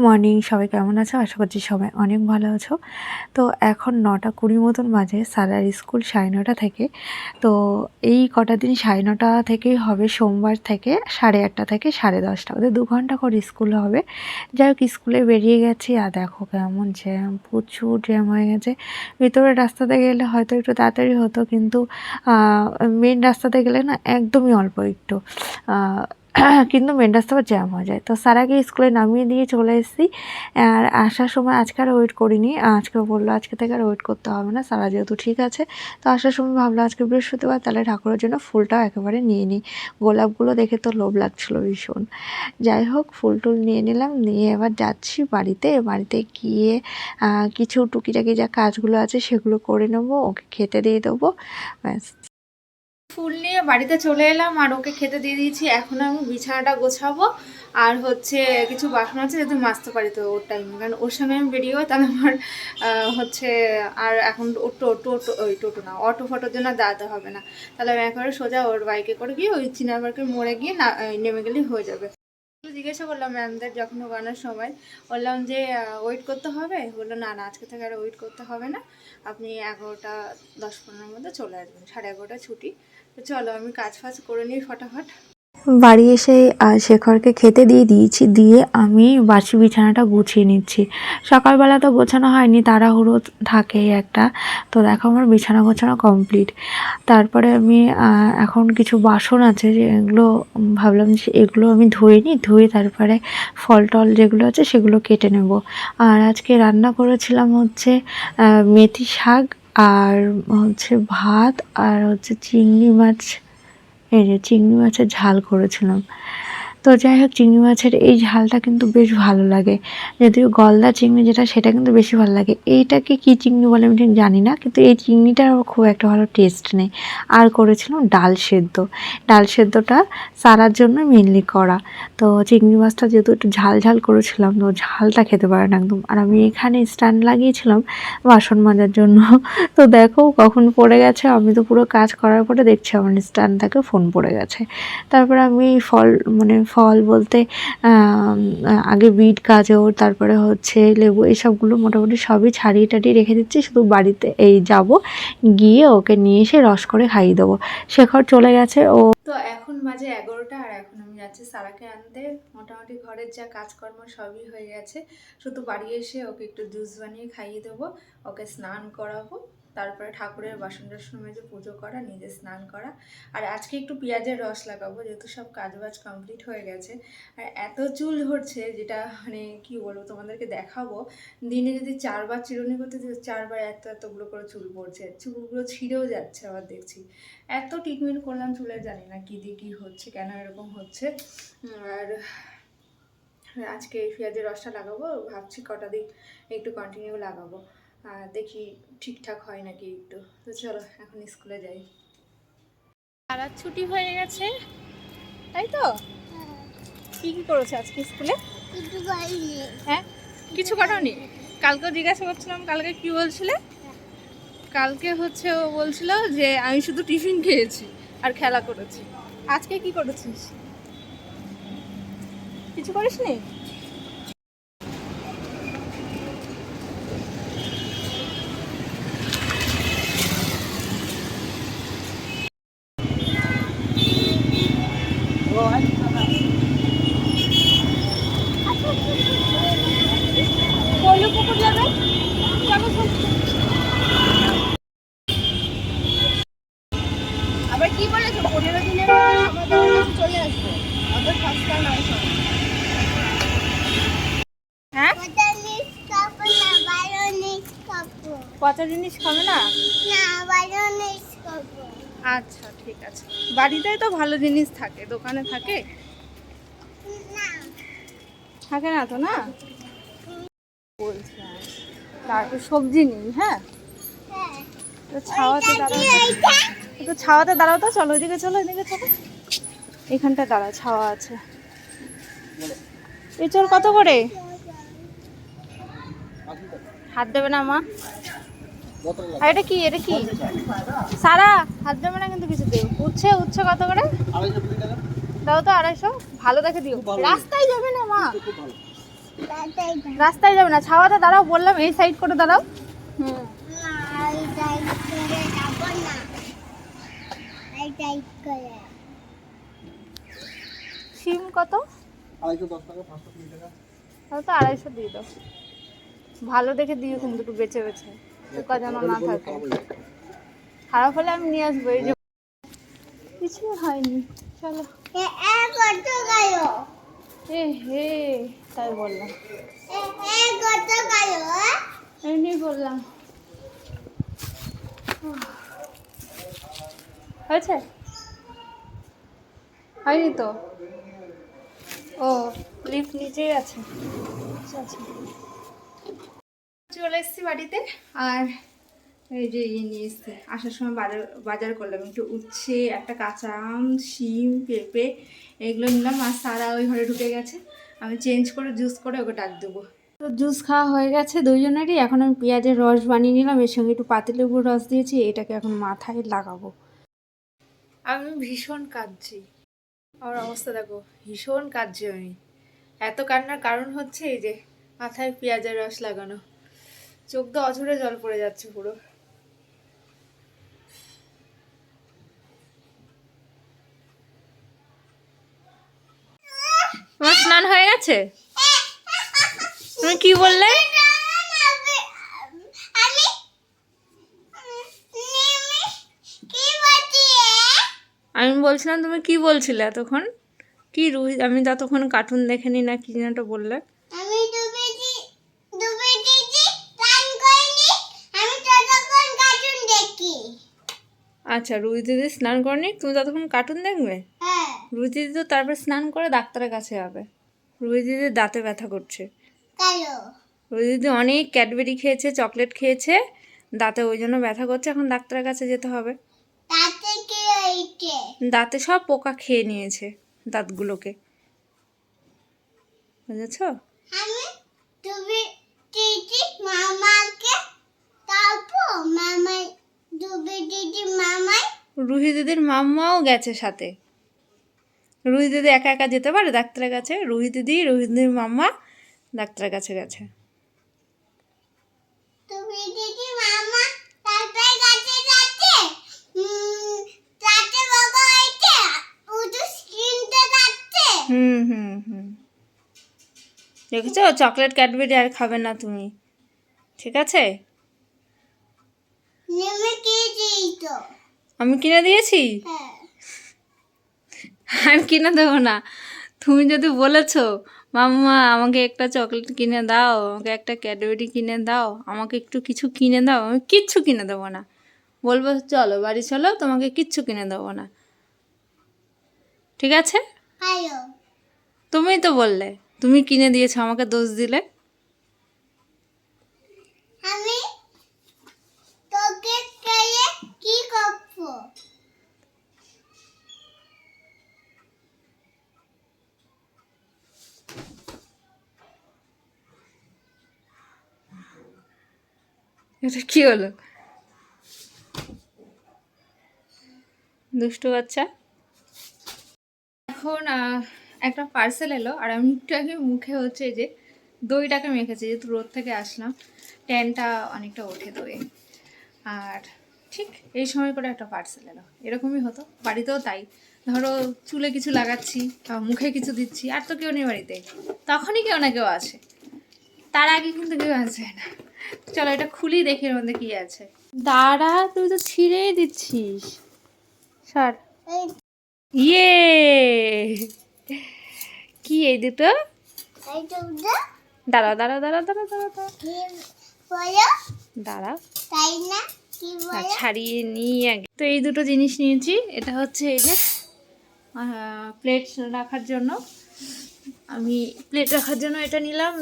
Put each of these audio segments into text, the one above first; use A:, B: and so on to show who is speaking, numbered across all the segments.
A: Morning, সবাই কেমন আছো? আশা করছি সবাই অনেক ভালো আছো। তো এখন 9:20 মতন বাজে। সারার স্কুল 9:30 থেকে। তো এই কটা দিন 9:30 থেকেই হবে, সোমবার থেকে 8:30 থেকে 10:30 ওদের 2 ঘন্টা করে স্কুল হবে। যাই হোক, স্কুলে বেরিয়ে গেছি আর দেখো কেমন জ্যাম, প্রচুর জ্যাম হয়ে গেছে। ভেতরের রাস্তাতে গেলে হয়তো একটু তাড়াতাড়ি হতো, কিন্তু মেন রাস্তাতে গেলে না একদমই অল্প একটু কিন্তু মেন রাস্তা আবার জ্যাম হয়ে যায়। তো সারাকে স্কুলে নামিয়ে দিয়ে চলে এসেছি। আর আসার সময় আজকে আর ওয়েট করিনি। আজকে বললো আজকে থেকে আর ওয়েট করতে হবে না, সারা যেহেতু ঠিক আছে। তো আসার সময় ভাবলো আজকে বৃহস্পতিবার, তাহলে ঠাকুরের জন্য ফুলটাও একেবারে নিয়ে নিই। গোলাপগুলো দেখে তো লোভ লাগছিলো ভীষণ। যাই হোক, ফুল টুল নিয়ে নিলাম, নিয়ে এবার যাচ্ছি বাড়িতে গিয়ে কিছু টুকিটাকি যা কাজগুলো আছে সেগুলো করে নেবো, ওকে খেতে দিয়ে দেবো, ব্যাস। ফুল নিয়ে বাড়িতে চলে এলাম আর ওকে খেতে দিয়ে দিয়েছি। এখন আমি বিছানাটা গোছাবো আর হচ্ছে কিছু বাসন আছে যদি মাজতে পারি তো ওর টাইমে, কারণ ওর সঙ্গে আমি বেরিয়ে হই তাহলে আমার হচ্ছে আর এখন টোটো না, অটো ফটোর জন্য দাঁড়াতে হবে না। তাহলে আমি একেবারে সোজা ওর বাইকে করে গিয়ে ওই চিনাবারকে মোড়ে গিয়ে নেমে গেলেই হয়ে যাবে। জিজ্ঞাসা করলাম ম্যামদের যখন ওখানোর সময়, বললাম যে ওয়েট করতে হবে, বললো না আজকে থেকে আর ওয়েট করতে হবে না, আপনি 11:10-15 মধ্যে চলে আসবেন, 11:30 ছুটি। তো চলো আমি কাজ ফাজ করে নিই ফটাফট। বাড়ি এসে শেখরকে খেতে দিয়ে দিয়েছি, দিয়ে আমি বাসি বিছানাটা গুছিয়ে নিচ্ছি। সকালবেলা তো গোছানো হয়নি, তাড়াহুড়ো থাকেই একটা। তো দেখো আমার বিছানা গোছানো কমপ্লিট। তারপরে আমি এখন কিছু বাসন আছে যেগুলো ভাবলাম যে এগুলো আমি ধুয়ে তারপরে ফল টল যেগুলো আছে সেগুলো কেটে নেব। আর আজকে রান্না করেছিলাম হচ্ছে মেথি শাক আর হচ্ছে ভাত আর হচ্ছে চিংড়ি মাছের ঝাল করেছিলাম। তো যাই হোক, চিংড়ি মাছের এই ঝালটা কিন্তু বেশ ভালো লাগে, যদিও গলদা চিংড়ি যেটা সেটা কিন্তু বেশি ভালো লাগে। এইটাকে কি চিংড়ি বলে আমি ঠিক জানি না, কিন্তু এই চিংড়িটার খুব একটা ভালো টেস্ট নেই। আর করেছিলাম ডাল সেদ্ধটা সারার জন্য মেনলি করা। তো চিংড়ি মাছটা যেহেতু একটু ঝাল করেছিলাম, তো ঝালটা খেতে পারে না একদম। আর আমি এখানে স্ট্যান্ড লাগিয়েছিলাম বাসন মাজার জন্য। তো দেখো কখন পড়ে গেছে, আমি তো পুরো কাজ করার পরে দেখছি আমার স্ট্যান্ড থেকে ফোন পড়ে গেছে। তারপরে আমি ফল বলতে আগে বিট, গাজর, তারপরে হচ্ছে লেবু, এইসবগুলো মোটামুটি সবই ছাড়িয়ে টাড়িয়ে রেখে দিচ্ছি। শুধু বাড়িতে যাব, গিয়ে ওকে নিয়ে এসে রস করে খাইয়ে দেবো। শেখর চলে গেছে। তো এখন বাজে 11টা আর এখন আমি যাচ্ছি সারাকে আনতে। মোটামুটি ঘরের যা কাজকর্ম সবই হয়ে গেছে, শুধু বাড়ি এসে ওকে একটু জুস বানিয়ে খাইয়ে দেবো, ওকে স্নান করাবো, তারপরে ঠাকুরের বাসন টাসন মেজে পুজো করা, নিজে স্নান করা। আর আজকে একটু পেঁয়াজের রস লাগাবো, যেহেতু সব কাজবাজ কমপ্লিট হয়ে গেছে। আর এত চুল ধরছে, যেটা মানে কি বলবো তোমাদেরকে দেখাবো। দিনে যদি 4বার চিরুনি করতে 4বার এতগুলো করে চুল পড়ছে, চুলগুলো ছিঁড়েও যাচ্ছে আবার দেখছি। এত ট্রিটমেন্ট করলাম চুলে, জানি না কী দিয়ে কী হচ্ছে, কেন এরকম হচ্ছে। আর আজকে এই পেঁয়াজের রসটা লাগাবো, ভাবছি কটা দিন একটু কন্টিনিউ লাগাবো, দেখি ঠিকঠাক হয় নাকি একটু। তো চলো এখন স্কুলে যাই। সারার ছুটি হয়ে গেছে, তাই তো? কি করেছে আজকে স্কুলে? হ্যাঁ, কিছু করাওনি? কালকেও জিজ্ঞাসা করছিলাম, কালকে কি বলছিলে? কালকে হচ্ছে ও বলছিল যে আমি শুধু টিফিন খেয়েছি আর খেলা করেছি। আজকে কি করেছিস? কিছু করিসনি? আবার কি বলেছো, 15 দিনের মধ্যে আমাদের কাছে চলে আসবে, ওদের সস্তা নয় সব। হ্যাঁ, পচা জিনিস খাবে না? আচ্ছা ঠিক আছে, বাড়িতেই তো ভালো জিনিস থাকে, দোকানে থাকে না তো? না বলছি, তারপর সবজি নেই। হ্যাঁ, ছাওয়াতে দাঁড়াও তো, চলো ওইদিকে চলো, এদিকে চলো, এখানটা দাঁড়াও, ছাওয়া আছে। এঁচড় কত করে? হাত দেবে না মা? আর এটা কি সারা? হাত দেবে না কিন্তু কিছু দেবে। উচ্ছে কত করে দাও তো? 250। ভালো দেখে দিও, রাস্তায় যাবে না মা। রাস্তায় যাবে না, ছাওয়াতে দাঁড়াও বললাম, এই সাইড করে দাঁড়াও। হুম, সিম কত?
B: 210 টাকা, 520 টাকা।
A: তাহলে তো 250 দিয়ে দাও। ভালো দেখে দিও কিন্তু একটু বেছে বেছে, পোকা যেন না থাকে। খারাপ হলে আমি নিয়ে আসবো। এই যে কিছু হয়নি, চলো। এ হে, তাই বললাম, এমনি বললাম। হয়েছে? হয়নি তো। ও, লিফট নিচেই আছে। আচ্ছা, চলে এসেছি বাড়িতে। আর এই যে নিয়ে এসছি, আসার সময় বাজার করলাম একটু উচ্ছে, একটা কাঁচা আম, শিম, পেঁপে, এগুলো নিলাম। আর সারা ওই ঘরে ঢুকে গেছে, আমি চেঞ্জ করে জুস করে ওকে ডাক দেবো। তো জুস খাওয়া হয়ে গেছে দুইজনেরই। এখন আমি পেঁয়াজের রস বানিয়ে নিলাম, এর সঙ্গে একটু পাতিলেবুর রস দিয়েছি, এটাকে এখন মাথায় লাগাবো। আমি ভীষণ কাঁদছি, আমার অবস্থা দেখো, ভীষণ কাঁদছি আমি। এত কান্নার কারণ হচ্ছে এই যে মাথায় পেঁয়াজের রস লাগানো, চোখ তো অঝরে জল পড়ে যাচ্ছে পুরো। তোমার স্নান হয়ে গেছে? তুমি কি বললে? আমি বলছিলাম, তুমি কি বলছিলে এতক্ষণ? কি রুহি, আমি ততক্ষণ কার্টুন দেখেনি না কি না তো বললে। আচ্ছা, রুহি দিদি স্নান করেনি, তুমি ততক্ষণ কার্টুন দেখবে? রুহি দিদি তো তারপর স্নান করে ডাক্তারের কাছে যাবে। রুহি দিদির দাঁতে ব্যথা করছে। রুহি দিদি অনেক ক্যাডবেরি খেয়েছে, চকলেট খেয়েছে, দাঁতে ওই জন্য ব্যথা করছে, এখন ডাক্তারের কাছে যেতে হবে। দাঁতে সব পোকা খেয়ে নিয়েছে দাঁতগুলোকে, বুঝেছ? রুহি দিদির মাম্মাও গেছে সাথে। রুহি দিদি একা একা যেতে পারে ডাক্তারের কাছে? রুহি দিদির মাম্মা ডাক্তারের কাছে গেছে। হুম হুম হুম, দেখেছো, চকলেট ক্যাডবেরি আর খাবে না তুমি, ঠিক আছে? আমি কিনে দিয়েছি? আমি কিনে দেবো না। তুমি যদি বলেছো মাম্মা আমাকে একটা চকলেট কিনে দাও, আমাকে একটা ক্যাডবেরি কিনে দাও, আমাকে একটু কিছু কিনে দাও, আমি কিচ্ছু কিনে দেবো না। বলবো চলো বাড়ি চলো, তোমাকে কিচ্ছু কিনে দেবো না, ঠিক আছে? তুমিই তো বললে তুমি কিনে দিয়েছো, আমাকে দোষ দিলে। এটা কি হলো, দুষ্টু বাচ্চা? এখন একটা পার্সেল এলো, আর আমি একটু আগে মুখে হচ্ছে যে দইটাকে মেখেছি, যেহেতু রোদ থেকে আসলাম, ট্যানটা অনেকটা ওঠে দই। আর ঠিক এই সময় করে একটা পার্সেল এলো, এরকমই হতো বাড়িতেও তাই। ধরো চুলে কিছু লাগাচ্ছি, মুখে কিছু দিচ্ছি, আর তো কেউ নেই বাড়িতে, তখনই কেউ না কেউ আসে, তার আগে কিন্তু কেউ আসে না। চলো এটা খুলি, দেখি এর মধ্যে কি আছে। দাঁড়া, তুই তো ছিঁড়েই দিচ্ছিস, সর। ইয়ে, কি এই দুটো? দাঁড়াও দাঁড়াও দাঁড়াও দাঁড়াও দাঁড়াও দাঁড়াও, ছাড়িয়ে নিই আগে। তো এই দুটো জিনিস নিয়েছি, এটা হচ্ছে এই যে প্লেট রাখার জন্য। আমি প্লেট রাখার জন্য এটা নিলাম।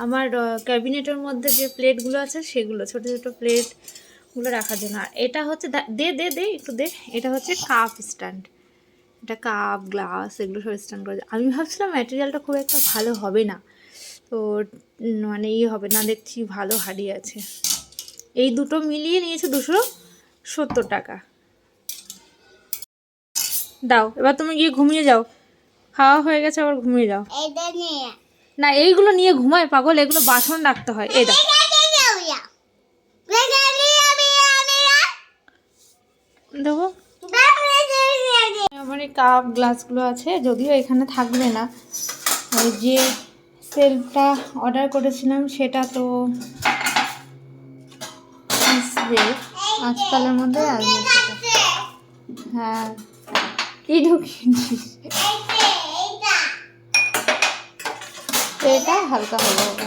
A: আমার ক্যাবিনেটের মধ্যে যে প্লেটগুলো আছে সেগুলো, ছোটো ছোটো প্লেটগুলো রাখার জন্য। আর এটা হচ্ছে দে দে দে একটু দে, এটা হচ্ছে কাপ স্ট্যান্ড। এটা কাপ গ্লাস এগুলো সব স্ট্যান্ড করা যায়। আমি ভাবছিলাম ম্যাটেরিয়ালটা খুব একটা ভালো হবে না, তো মানে হবে না, দেখছি ভালো হাড়ি আছে। এই দুটো মিলিয়ে নিয়েছে 270 টাকা। দাও, এবার তুমি গিয়ে ঘুমিয়ে যাও, খাওয়া হয়ে গেছে, আবার ঘুমিয়ে যাও। না এইগুলো নিয়ে ঘুমায় পাগল, এগুলো বাসন রাখতে হয়। এই দেখ দেখো আমার এই কাপ গ্লাসগুলো আছে, যদিও এখানে থাকবে না। ওই যে সেলফটা অর্ডার করেছিলাম সেটা তো আসবে আজকালের মধ্যে আসবে সেটা। হ্যাঁ কি ঢুকিয়েছিস? এটা হালকা হলে হবে।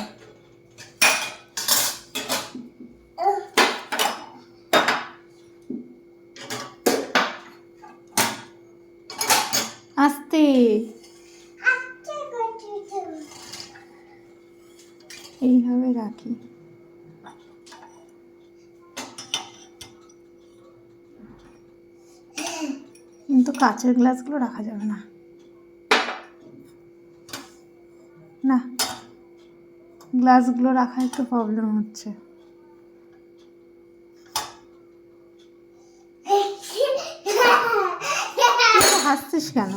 A: আস্তে এইভাবে রাখি। কিন্তু কাঁচের গ্লাসগুলো রাখা যাবে না, না গ্লাসগুলো রাখা একটু প্রবলেম হচ্ছে। হাসছিস কেন?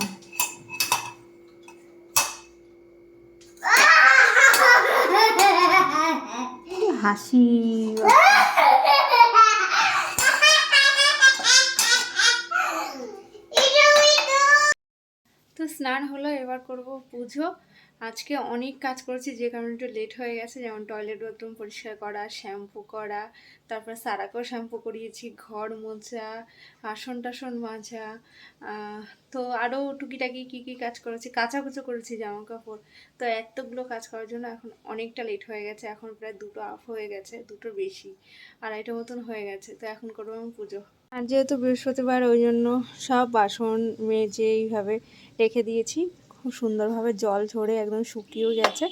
A: হাসি তো স্নান হলো, এবার করব পুজো। আজকে অনেক কাজ করেছি যে কারণে একটু লেট হয়ে গেছে, যেমন টয়লেট বাথরুম পরিষ্কার করা, শ্যাম্পু করা, তারপর সারাকেও শ্যাম্পু করিয়েছি, ঘর মোছা, আসন টাসন মাজা, তো আরও টুকিটাকি কী কী কাজ করেছি, কাচাকুচো করেছি জামা কাপড়। তো এতগুলো কাজ করার জন্য এখন অনেকটা লেট হয়ে গেছে। এখন প্রায় 2টো আপ হয়ে গেছে, 2টোর বেশি, 2:30 মতন হয়ে গেছে। তো এখন করবো আমি পুজো। আর যেহেতু বৃহস্পতিবার ওই জন্য সব বাসন মেজে এইভাবে রেখে দিয়েছি, খুব সুন্দরভাবে জল ঝরে একদম শুকিয়েও গেছে।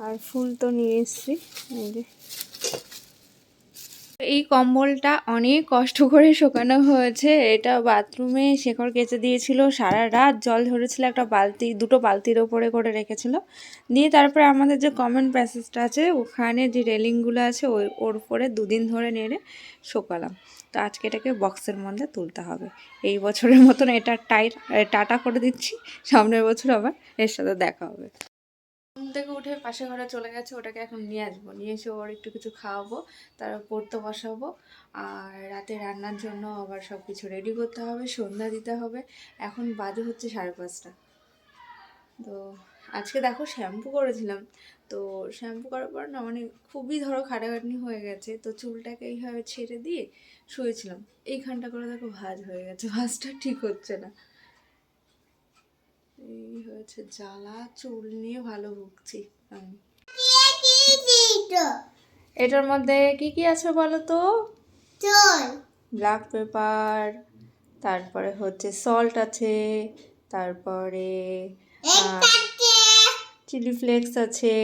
A: আর ফুল তো নিয়ে এসেছি। এই কম্বলটা অনেক কষ্ট করে শুকানো হয়েছে। এটা বাথরুমে শেখর কেচে দিয়েছিল, সারা রাত জল ঝরেছিল, একটা বালতি 2টো বালতির ওপরে করে রেখেছিল। দিয়ে তারপরে আমাদের যে কমন প্যাসেজটা আছে ওখানে যে রেলিংগুলো আছে ওর উপরে 2 দিন ধরে নেড়ে শুকালাম। তো আজকে এটাকে বক্সের মধ্যে তুলতে হবে। এই বছরের মতন এটা টাটা করে দিচ্ছি, সামনের বছর আবার এর সাথে দেখা হবে। ঘুম থেকে উঠে পাশে ঘরে চলে গেছে, ওটাকে এখন নিয়ে আসবো, নিয়ে এসে ওর একটু কিছু খাওয়াবো, তারপর পড়তে বসাবো। আর রাতে রান্নার জন্য আবার সব কিছু রেডি করতে হবে, সন্ধ্যা দিতে হবে। এখন বাজে হচ্ছে 5:30। তো আজকে দেখো শ্যাম্পু করেছিলাম, তো শ্যাম্পু করার পর না মানে খুবই ধরো খাটাখাটনি হয়ে গেছে। তো চুলটাকে এইভাবে ছেড়ে দিয়ে শুয়েছিলাম, এইখানটা করে দেখো ভাঁজ হয়ে গেছে, ভাঁজটা ঠিক হচ্ছে না। এই হয়েছে জ্বালা, চুল নিয়ে ভালো ভুগছি আমি। এটার মধ্যে কি কি আছে বলো তো? ব্ল্যাক পেপার, তারপরে হচ্ছে সল্ট আছে, তারপরে চিলি ফ্লেক্স আছে,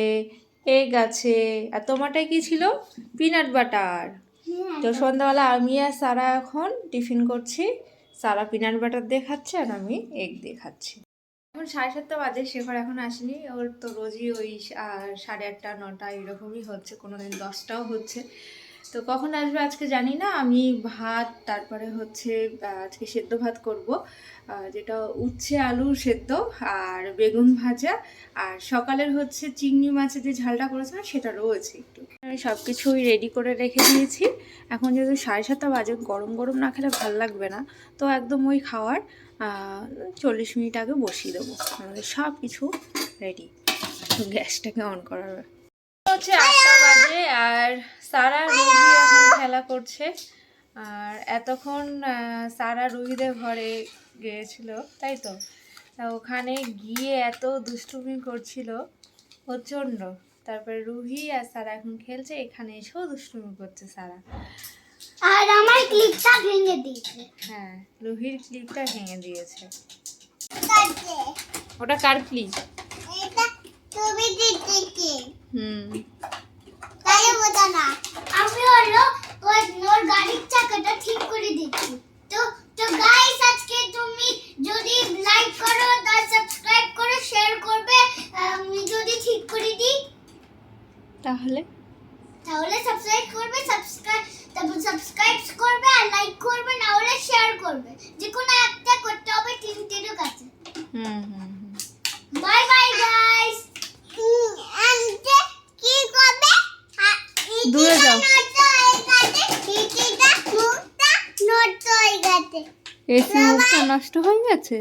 A: এগ আছে, আর তোমারটাই কি ছিল? Peanut butter. তো সন্ধ্যাবেলা আমি আর সারা এখন টিফিন করছি। সারা পিনাট বাটার দিয়ে খাচ্ছে আর আমি এগ দিয়ে খাচ্ছি। এখন 7:30 বাজে, শেখর এখন আসেনি। ওর তো রোজই ওই 8:30 9টা এরকমই হচ্ছে, কোনো দিন 10টাও হচ্ছে। তো কখন আসবে আজকে জানি না। আমি ভাত, তারপরে হচ্ছে আজকে সেদ্ধ ভাত করব, যেটা উচ্ছে আলু সেদ্ধ আর বেগুন ভাজা, আর সকালের হচ্ছে চিংড়ি মাছের যে ঝালটা করেছিলাম সেটা রয়েছে একটু। আমি সব কিছুই রেডি করে রেখে দিয়েছি। এখন যেহেতু 7:30 বাজে, গরম গরম না খেলে ভালো লাগবে না, তো একদম ওই খাওয়ার 40 মিনিট আগে বসিয়ে দেবো। আমাদের সব কিছু রেডি, গ্যাসটাকে অন করার হচ্ছে 8টা বাজে। আর সারা রুহি এখন খেলা করছে। আর এতক্ষণ সারা রুহিদের ঘরে গিয়েছিল, তাই তো? তা ওখানে গিয়ে এত দুষ্টুমি করছিল প্রচণ্ড। তারপরে রুহি আর সারা এখন খেলছে, এখানে এসেও দুষ্টুমি করছে সারা।
C: আর আমার ক্লিপটা ভেঙে দিয়েছে।
A: হ্যাঁ, রুহির ক্লিপটা ভেঙে দিয়েছে। ওটা কার ক্লিপ?
C: এটা তুমি দিতে।
A: তাই
C: বলতা না, আমি হলো ওর গাড়ির চাকাটা ঠিক করে দিচ্ছি। তো তো গাইস, আজকে তুমি যদি লাইক করো, আর সাবস্ক্রাইব করে শেয়ার করবে, আমি যদি ঠিক করে দিই
A: তাহলে
C: সাবস্ক্রাইব করবে, সাবস্ক্রাইব করবে আর লাইক করবে, না হলে শেয়ার করবে। যে কোনো একটা করতে হবে, তিনটের কাছে। Bye bye guys. আনতে কি করবে
A: দূরে যাও। এসি মুখটা নষ্ট হয়ে গেছে,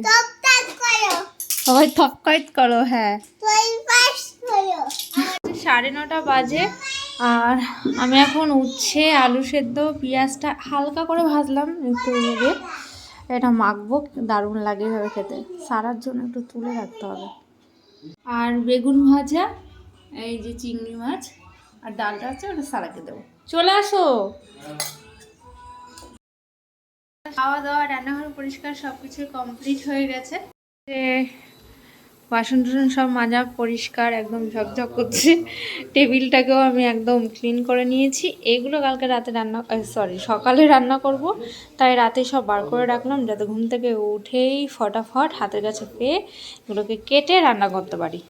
A: সবাই থপকাইত করো। হ্যাঁ 9:30 বাজে আর আমি এখন উচ্ছে আলু সেদ্ধ পেঁয়াজটা হালকা করে ভাজলাম একটু দিয়ে, এটা মাখবো, দারুণ লাগে এভাবে খেতে। সারার জন্য একটু তুলে রাখতে হবে। আর বেগুন ভাজা, এই যে চিংড়ি মাছ আর ডালটা আছে, ওটা সারাকে দেবো। চলে আসো। খাওয়া দাওয়া রান্নাঘর পরিষ্কার সব কিছু কমপ্লিট হয়ে গেছে। বাসন টাসন সব মাজা পরিষ্কার, একদম ঝকঝক করছে। টেবিলটাকেও আমি একদম ক্লিন করে নিয়েছি। এগুলো কালকে রাতে সকালে রান্না করব, তাই রাতে সব বার করে রাখলাম যাতে ঘুম থেকে উঠেই ফটাফট হাতের কাছে পেয়ে এগুলোকে কেটে রান্না করতে পারি।